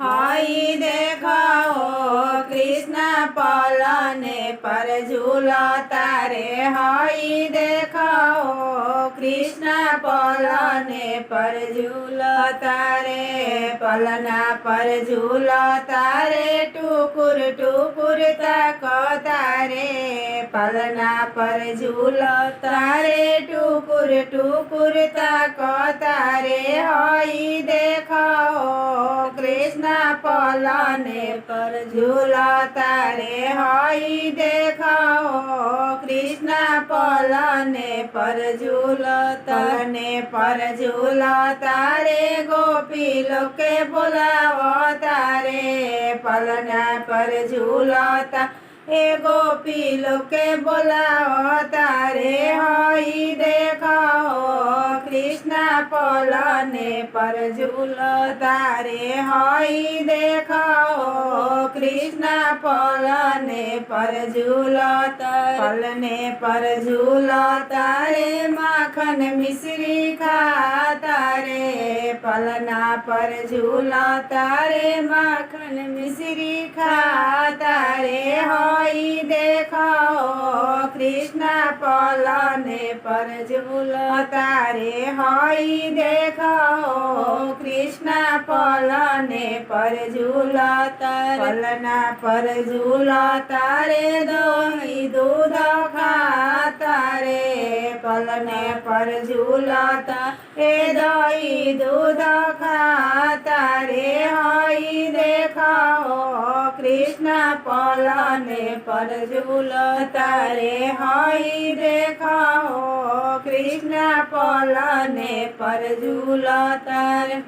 हई देखो कृष्ण पलने पर झूलता रे। हई देखो कृष्ण पलने पर झूलता रे। पलना पर झूलता रे। टुकुर टुकुर ताकता रे। पलना पर झूलता रे। टुकुर टुकुर ताकता रे। हई देखो कृष्ण पलने पर झूलता रे। हई देखो कृष्ण पलने पर झूलता पलने पर झूलता रे। गोपी लोग के बुलावता रे। पलना पर झूलता ए गोपी लोग के बुलावता रे। हई देखो कृष्ण पलने पर झूलता रे। हई देखो कृष्ण पलने पर झूलता पलने पर झूलता रे। माखन मिश्री खाता रे। पलना पर झूलता रे। माखन मिश्री खाता रे। हई देखो कृष्ण पलने पर झूलता रे। हई देखो कृष्ण पलने पर झूलता पलना पर झूलता रे। दही दूध खाता रे। पलने पर झूलता ए दही दूध खाता रे। हई देखो कृष्ण पलने पर झूलता रे। हई देखो कृष्ण पलने पर झूलता रे।